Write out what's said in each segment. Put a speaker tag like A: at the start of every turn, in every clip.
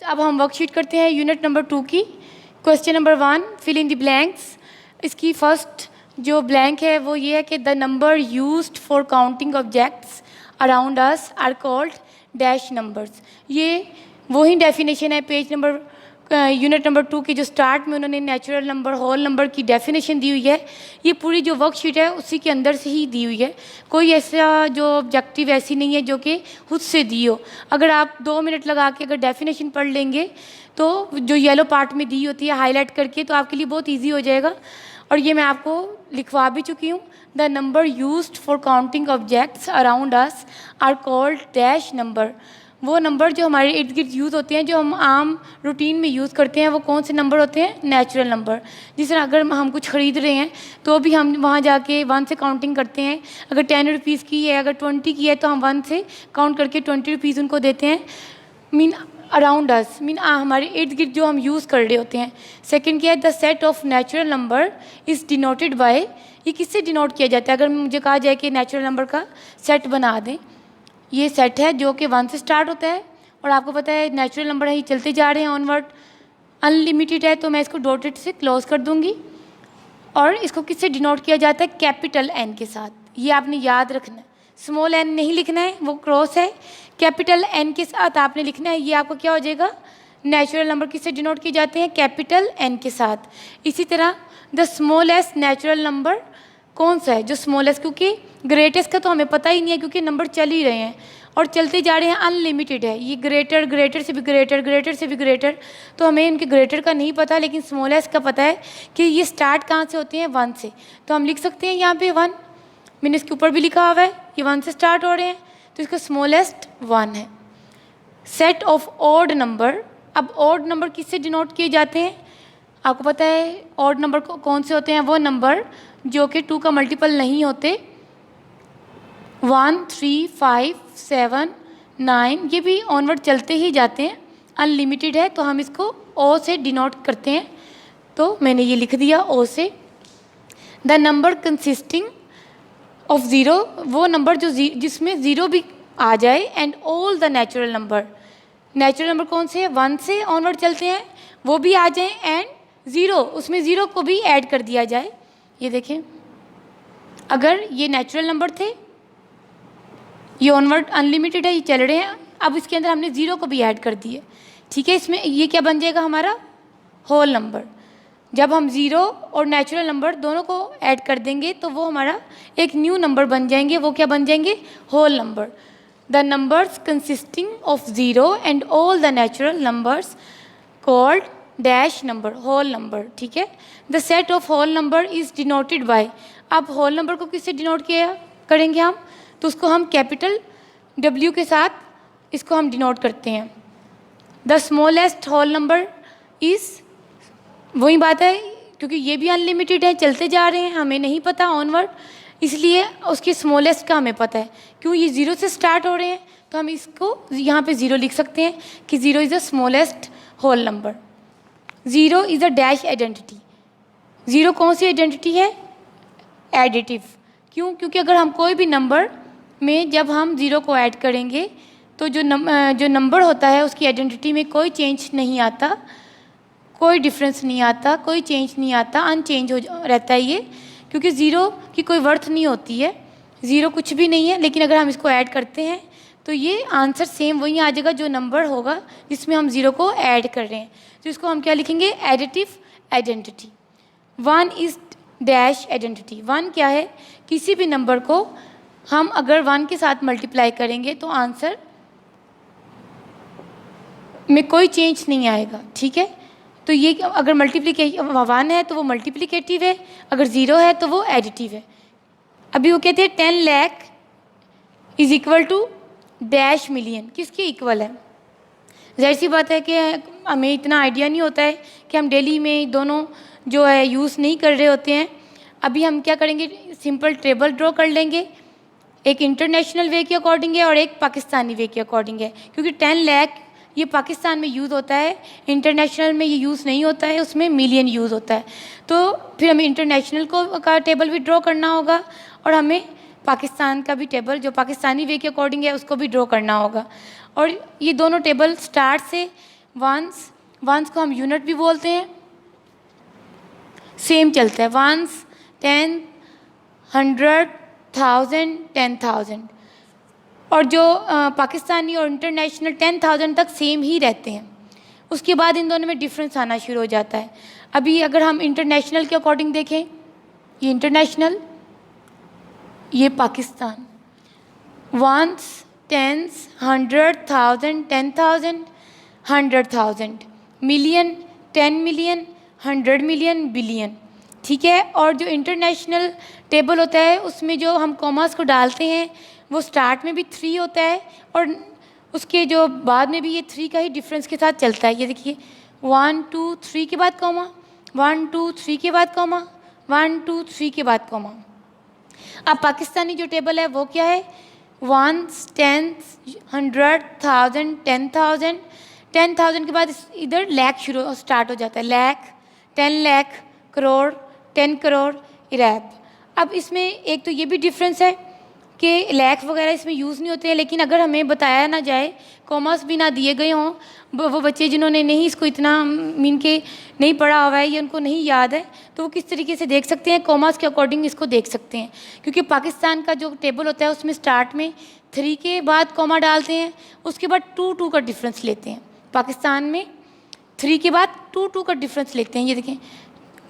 A: अब हम वर्कशीट करते हैं यूनिट नंबर 2 की। Question number 1, fill in the blanks. इसकी फर्स्ट जो ब्लैंक है वो ये है कि the number used for counting objects around us are called dash numbers. ये वही डेफिनेशन है पेज नंबर यूनिट नंबर 2 की, जो स्टार्ट में उन्होंने नेचुरल नंबर, होल नंबर की डेफिनेशन दी हुई है। ये पूरी जो वर्कशीट है उसी के अंदर से ही दी हुई है। कोई ऐसा जो ऑब्जेक्टिव ऐसी नहीं है जो कि खुद से दी हो। अगर आप 2 मिनट लगा के अगर डेफिनेशन पढ़ लेंगे तो जो येलो पार्ट में दी होती है हाईलाइट करके, तो आपके लिए बहुत ईजी हो जाएगा। और ये मैं आपको लिखवा भी चुकी हूँ। The number used for counting objects around us are called dash number. वो नंबर जो हमारे इर्द गिर्द यूज़ होते हैं, जो हम आम रूटीन में यूज़ करते हैं, वो कौन से नंबर होते हैं? Natural number. जिस तरह अगर हम कुछ ख़रीद रहे हैं तो भी हम वहाँ जाके 1 से काउंटिंग करते हैं। अगर 10 रुपीज़ की है, अगर 20 की है, तो हम 1 से काउंट करके 20 रुपीज़ उनको देते हैं। मीन अराउंड अस, मीन हमारे इर्द गिर्द जो हम यूज़ कर रहे होते हैं। सेकेंड क्या है? The set of natural number is denoted bye. ये किससे डिनोट किया जाता है? अगर मुझे कहा जाए कि नेचुरल नंबर का सेट बना दें, ये सेट है जो कि 1 से स्टार्ट होता है, और आपको पता है नेचुरल नंबर है, ये चलते जा रहे हैं ऑनवर्ड, अनलिमिटेड है, तो मैं इसको डॉटेड से क्लोज कर दूंगी। और इसको किससे डिनोट किया जाता है? कैपिटल एन के साथ। ये आपने याद रखना है, स्मॉल एन नहीं लिखना है, वो क्रॉस है। कैपिटल एन के साथ आपने लिखना है। ये आपको क्या हो जाएगा? नेचुरल नंबर किससे डिनोट किए जाते हैं? कैपिटल एन के साथ। इसी तरह द स्मॉलेस्ट नेचुरल नंबर कौन सा है? जो स्मॉलेस्ट, क्योंकि ग्रेटेस्ट का तो हमें पता ही नहीं है, क्योंकि नंबर चल ही रहे हैं और चलते जा रहे हैं, अनलिमिटेड है। ये ग्रेटर, ग्रेटर से भी ग्रेटर, ग्रेटर से भी ग्रेटर, तो हमें इनके ग्रेटर का नहीं पता, लेकिन स्मॉलेस्ट का पता है कि ये स्टार्ट कहाँ से होते हैं? 1 से। तो हम लिख सकते हैं यहाँ पे 1, मैंने इसके ऊपर भी लिखा हुआ है, ये 1 से स्टार्ट हो रहे हैं, तो इसका स्मॉलेस्ट 1 है। Set of odd number. अब ऑड नंबर किससे डिनोट किए जाते हैं? आपको पता है ऑड नंबर कौन से होते हैं? वो नंबर जो कि 2 का मल्टीपल नहीं होते। 1, 3, 5, 7, 9, ये भी ऑनवर्ड चलते ही जाते हैं, अनलिमिटेड है, तो हम इसको ओ से डिनोट करते हैं। तो मैंने ये लिख दिया ओ से। The number consisting of zero, वो नंबर जो जिसमें ज़ीरो भी आ जाए, and all the natural number. Natural number कौन से हैं? 1 से ऑनवर्ड चलते हैं, वो भी आ जाएं, एंड ज़ीरो, उसमें ज़ीरो को भी ऐड कर दिया जाए। ये देखें, अगर ये नेचुरल नंबर थे, ये ऑनवर्ड अनलिमिटेड है, ये चल रहे हैं, अब इसके अंदर हमने ज़ीरो को भी ऐड कर दिए, ठीक है। इसमें ये क्या बन जाएगा? हमारा होल नंबर। जब हम ज़ीरो और नेचुरल नंबर दोनों को ऐड कर देंगे तो वो हमारा एक न्यू नंबर बन जाएंगे। वो क्या बन जाएंगे? Whole number. The numbers consisting of zero and all the natural numbers called dash number, whole number, ठीक है। The set of whole number is denoted by. अब होल नंबर को किससे डिनोट किया करेंगे हम? तो उसको हम कैपिटल W के साथ इसको हम डिनोट करते हैं। The smallest whole number is, वही बात है, क्योंकि ये भी अनलिमिटेड है, चलते जा रहे हैं, हमें नहीं पता ऑनवर्ड, इसलिए उसके स्मॉलेस्ट का हमें पता है। क्यों? ये 0 से स्टार्ट हो रहे हैं, तो हम इसको यहाँ पे 0 लिख सकते हैं कि 0 is the smallest whole number. 0 is a dash identity. 0 कौन सी आइडेंटिटी है? एडिटिव। क्यों? क्योंकि अगर हम कोई भी नंबर में जब हम 0 को ऐड करेंगे तो जो नंबर होता है उसकी आइडेंटिटी में कोई चेंज नहीं आता, कोई डिफरेंस नहीं आता, कोई चेंज नहीं आता, अनचेंज हो रहता है ये, क्योंकि 0 की कोई वर्थ नहीं होती है, 0 कुछ भी नहीं है। लेकिन अगर हम इसको ऐड करते हैं तो ये आंसर सेम वही आ जाएगा जो नंबर होगा जिसमें हम 0 को ऐड कर रहे हैं। तो इसको हम क्या लिखेंगे? Additive identity. 1 is dash identity. 1 क्या है? किसी भी नंबर को हम अगर 1 के साथ मल्टीप्लाई करेंगे तो आंसर में कोई चेंज नहीं आएगा, ठीक है। तो ये अगर 1 है तो वो मल्टीप्लिकेटिव है, अगर 0 है तो वो एडिटिव है। अभी वो कहते हैं 10 lakh is equal to dash million, किसके इक्वल है? ज़ाहिर सी बात है कि हमें इतना आइडिया नहीं होता है कि हम डेली में दोनों जो है यूज़ नहीं कर रहे होते हैं। अभी हम क्या करेंगे? सिंपल टेबल ड्रॉ कर लेंगे, एक इंटरनेशनल वे के अकॉर्डिंग है और एक पाकिस्तानी वे के अकॉर्डिंग है, क्योंकि 10 लाख ये पाकिस्तान में यूज़ होता है, इंटरनेशनल में ये यूज़ नहीं होता है, उसमें मिलियन यूज़ होता है। तो फिर हमें इंटरनेशनल का टेबल भी ड्रॉ करना होगा और हमें पाकिस्तान का भी टेबल जो पाकिस्तानी वे के अकॉर्डिंग है उसको भी ड्रॉ करना होगा। और ये दोनों टेबल स्टार्ट से वंस, वंस को हम यूनिट भी बोलते हैं, सेम चलता है, वंस, 10, 100, 1000, 10,000। और जो पाकिस्तानी और इंटरनेशनल 10,000 तक सेम ही रहते हैं। उसके बाद इन दोनों में डिफरेंस आना शुरू हो जाता है। अभी अगर हम इंटरनेशनल के अकॉर्डिंग देखें, ये इंटरनेशनल, ये Pakistan, ones, tens, 100, 1000, 10,000, 100,000, million, 10 million, 100 million, billion, ठीक है। और जो इंटरनेशनल टेबल होता है उसमें जो हम कॉमर्स को डालते हैं वो स्टार्ट में भी 3 होता है और उसके जो बाद में भी ये 3 का ही डिफरेंस के साथ चलता है। ये देखिए 1 2 3 के बाद कॉमा, 1 2 3 के बाद कॉमा, 1 2 3 के बाद कॉमा। अब पाकिस्तानी जो टेबल है वो क्या है, वंस, टेंस, 100, 1000, 10,000, 10,000 के बाद इधर लाख शुरू स्टार्ट हो जाता है, लाख, 10 लाख, करोड़, 10 करोड़, अरब। अब इसमें एक तो ये भी डिफरेंस है कि लाख वगैरह इसमें यूज़ नहीं होते हैं, लेकिन अगर हमें बताया ना जाए, कॉमर्स भी ना दिए गए हों, वो बच्चे जिन्होंने नहीं इसको इतना मीन के नहीं पढ़ा हुआ है या उनको नहीं याद है, तो वो किस तरीके से देख सकते हैं, कॉमर्स के अकॉर्डिंग इसको देख सकते हैं। क्योंकि पाकिस्तान का जो टेबल होता है उसमें स्टार्ट में 3 के बाद कॉमा डालते हैं, उसके बाद 2 2 का डिफरेंस लेते हैं। पाकिस्तान में 3 के बाद 2 2 का डिफरेंस लेते हैं। ये देखें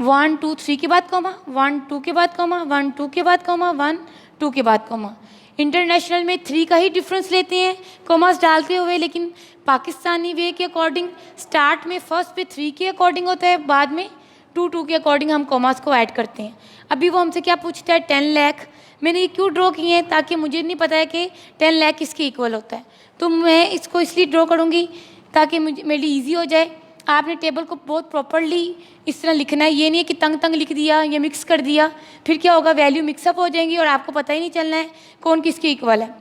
A: 1 2 3 के बाद कॉमा, 1 2 के बाद कॉमा, 1 2 के बाद कॉमा, 1 2 के बाद कॉमा। इंटरनेशनल में 3 का ही डिफरेंस लेते हैं कॉमर्स डालते हुए, लेकिन पाकिस्तानी वे के अकॉर्डिंग स्टार्ट में फर्स्ट पे 3 के अकॉर्डिंग होता है, बाद में 2 2 के अकॉर्डिंग हम कॉमर्स को ऐड करते हैं। अभी वो हमसे क्या पूछता है, 10 लाख। मैंने ये क्यों ड्रॉ किए हैं, ताकि मुझे नहीं पता है कि 10 लाख किसके इक्वल होता है, तो मैं इसको इसलिए ड्रॉ करूँगी ताकि मुझे मेरे लिए ईजी हो जाए। आपने टेबल को बहुत प्रॉपरली इस तरह लिखना है, ये नहीं है कि तंग तंग लिख दिया या मिक्स कर दिया, फिर क्या होगा, वैल्यू मिक्सअप हो जाएंगी और आपको पता ही नहीं चलना है कौन किसके इक्वल है।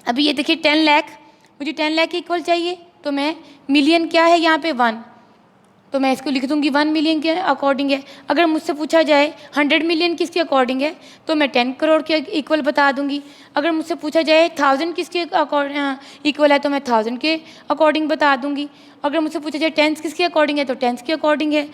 A: अभी ये देखिए 10 लाख, मुझे 10 लाख के इक्वल चाहिए, तो मैं मिलियन क्या है यहाँ पे 1, तो मैं इसको लिख दूँगी 1 मिलियन के अकॉर्डिंग है। अगर मुझसे पूछा जाए 100 मिलियन किसके अकॉर्डिंग है, तो मैं 10 करोड़ के इक्वल बता दूँगी। अगर मुझसे पूछा जाए 1000 किसके इक्वल है, तो मैं 1000 के अकॉर्डिंग बता दूँगी। अगर मुझसे पूछा जाए 10 किसके अकॉर्डिंग है, तो 10 के अकॉर्डिंग है।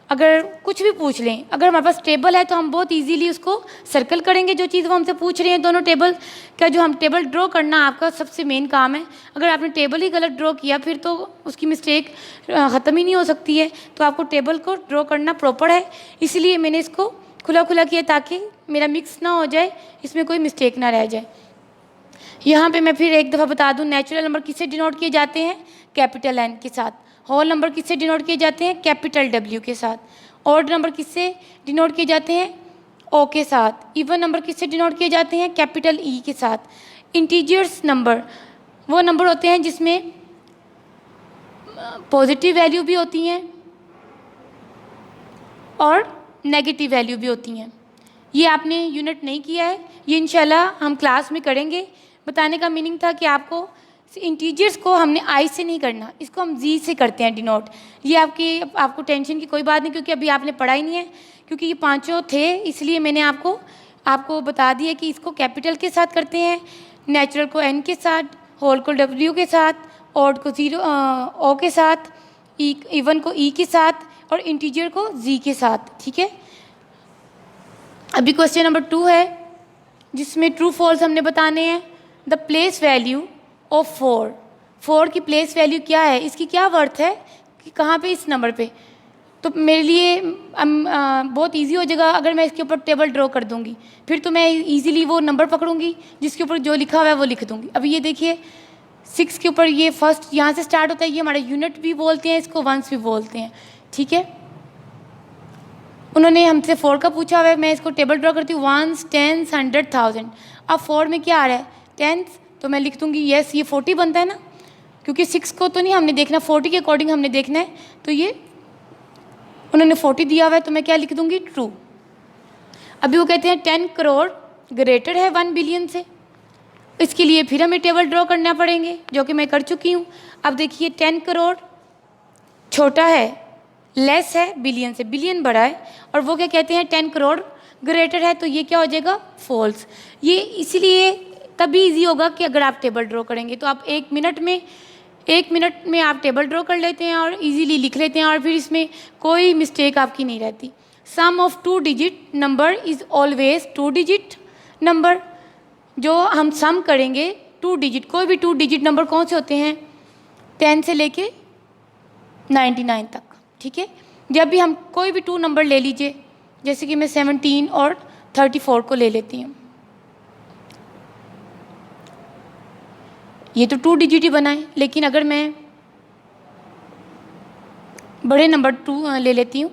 A: अगर कुछ भी पूछ लें, अगर हमारे पास टेबल है तो हम बहुत इजीली उसको सर्कल करेंगे, जो चीज़ वो हमसे पूछ रहे हैं। दोनों टेबल का जो हम टेबल ड्रॉ करना आपका सबसे मेन काम है। अगर आपने टेबल ही गलत ड्रॉ किया फिर तो उसकी मिस्टेक ख़त्म ही नहीं हो सकती है। तो आपको टेबल को ड्रॉ करना प्रॉपर है, इसलिए मैंने इसको खुला खुला किया ताकि मेरा मिक्स ना हो जाए, इसमें कोई मिस्टेक ना रह जाए। यहाँ पे मैं फिर एक दफ़ा बता दूँ, नेचुरल नंबर किससे डिनोट किए जाते हैं, कैपिटल N के साथ। होल नंबर किससे डिनोट किए जाते हैं, कैपिटल W के साथ। ऑड नंबर किससे डिनोट किए जाते हैं, O के साथ। इवन नंबर किससे डिनोट किए जाते हैं, कैपिटल E के साथ। इंटीजर्स नंबर वो नंबर होते हैं जिसमें पॉजिटिव वैल्यू भी होती हैं और नेगेटिव वैल्यू भी होती हैं। ये आपने यूनिट नहीं किया है, ये इंशाल्लाह हम क्लास में करेंगे। बताने का मीनिंग था कि आपको इंटीजर्स को हमने आई से नहीं करना, इसको हम जी से करते हैं डिनोट। ये आपको टेंशन की कोई बात नहीं, क्योंकि अभी आपने पढ़ा ही नहीं है, क्योंकि ये पांचों थे, इसलिए मैंने आपको बता दिया कि इसको कैपिटल के साथ करते हैं, नेचुरल को N के साथ, होल को W के साथ, ऑड को O के साथ, इवन को E के साथ और इंटीजर को Z के साथ। ठीक है, अभी क्वेश्चन नंबर 2 है जिसमें ट्रू फॉल्स हमने बताने हैं। द प्लेस वैल्यू ऑफ 4 की प्लेस वैल्यू क्या है, इसकी क्या वर्थ है कि कहाँ पे, इस नंबर पे। तो मेरे लिए बहुत इजी हो जाएगा अगर मैं इसके ऊपर टेबल ड्रॉ कर दूंगी, फिर तो मैं इजीली वो नंबर पकड़ूंगी जिसके ऊपर जो लिखा हुआ है वो लिख दूंगी। अभी ये देखिए 6 के ऊपर ये फर्स्ट यहाँ से स्टार्ट होता है, ये हमारा यूनिट भी बोलते हैं, इसको वंस भी बोलते हैं। ठीक है, उन्होंने हमसे 4 का पूछा हुआ है, मैं इसको टेबल ड्रॉ करती हूँ, 1 10 100 1000। अब 4 में क्या आ रहा है, 10, तो मैं लिख दूंगी यस, ये 40 बनता है ना, क्योंकि 6 को तो नहीं हमने देखना, 40 के अकॉर्डिंग हमने देखना है। तो ये उन्होंने 40 दिया हुआ है, तो मैं क्या लिख दूंगी, ट्रू। अभी वो कहते हैं 10 करोड़ ग्रेटर है 1 बिलियन से, इसके लिए फिर हमें टेबल ड्रॉ करना पड़ेंगे, जो कि मैं कर चुकी हूँ। अब देखिए 10 करोड़ छोटा है, लेस है बिलियन से, बिलियन बड़ा है, और वो क्या कहते हैं 10 करोड़ ग्रेटर है, तो ये क्या हो जाएगा, फॉल्स। ये इसलिए तभी इजी होगा कि अगर आप टेबल ड्रॉ करेंगे, तो आप 1 मिनट में 1 मिनट में आप टेबल ड्रॉ कर लेते हैं और इजीली लिख लेते हैं और फिर इसमें कोई मिस्टेक आपकी नहीं रहती। Sum of 2 digit number is always 2 digit number. जो हम सम करेंगे 2 डिजिट, कोई भी 2 डिजिट नंबर कौन से होते हैं, 10 से लेके 99 तक, ठीक है। जब भी हम कोई भी 2 नंबर ले लीजिए, जैसे कि मैं 17 और 34 को ले लेती हूँ, ये तो 2 डिजिट ही बनाए, लेकिन अगर मैं बड़े नंबर 2 ले लेती हूँ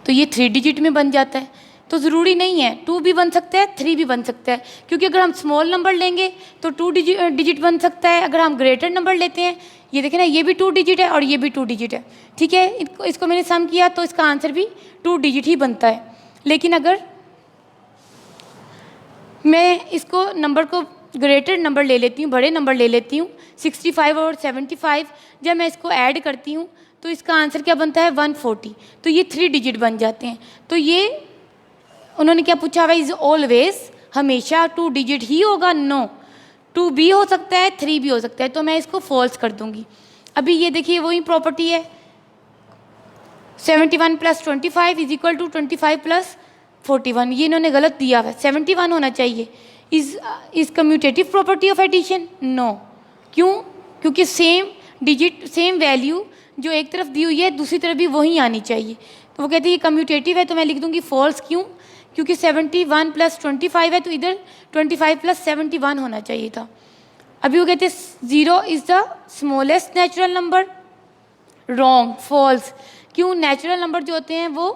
A: तो ये 3 डिजिट में बन जाता है। तो ज़रूरी नहीं है 2 भी बन सकता है, 3 भी बन सकता है, क्योंकि अगर हम स्मॉल नंबर लेंगे तो 2 डिजिट बन सकता है। अगर हम ग्रेटर नंबर लेते हैं, ये देखें ना, ये भी 2 डिजिट है और ये भी 2 डिजिट है, ठीक है। इसको मैंने सम किया तो इसका आंसर भी 2 डिजिट ही बनता है। लेकिन अगर मैं इसको नंबर को ग्रेटर नंबर ले लेती हूँ, बड़े नंबर ले लेती हूँ, 65 और 75, जब मैं इसको ऐड करती हूँ तो इसका आंसर क्या बनता है, 140। तो ये 3 डिजिट बन जाते हैं। तो ये उन्होंने क्या पूछा हुआ, इज़ ऑलवेज, हमेशा 2 डिजिट ही होगा? नो, 2 भी हो सकता है, 3 भी हो सकता है। तो मैं इसको फॉल्स कर दूंगी। अभी ये देखिए वही प्रॉपर्टी है, 71 + 25 = 25 + 41। ये इन्होंने गलत दिया हुआ है, 71 होना चाहिए। Is commutative property of addition? No. क्यों? क्योंकि सेम डिजिट, सेम वैल्यू जो एक तरफ दी हुई है दूसरी तरफ भी वही आनी चाहिए। तो वो कहते हैं ये कम्यूटेटिव है, तो मैं लिख दूंगी फॉल्स। क्यों? क्योंकि 71 + 25 है, तो इधर 25 + 71 होना चाहिए था। अभी वो कहते हैं 0 is the smallest natural number. Wrong, false. क्यों? नेचुरल नंबर जो होते हैं वो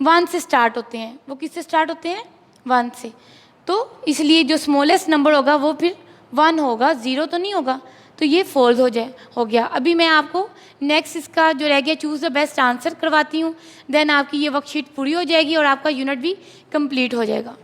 A: 1 से स्टार्ट होते हैं। वो किससे स्टार्ट होते हैं? 1 से। तो इसलिए जो स्मॉलेस्ट नंबर होगा वो फिर 1 होगा, 0 तो नहीं होगा। तो ये फॉल्स हो गया। अभी मैं आपको नेक्स्ट इसका जो रह गया चूज़ द बेस्ट आंसर करवाती हूँ, देन आपकी ये वर्कशीट पूरी हो जाएगी और आपका यूनिट भी कंप्लीट हो जाएगा।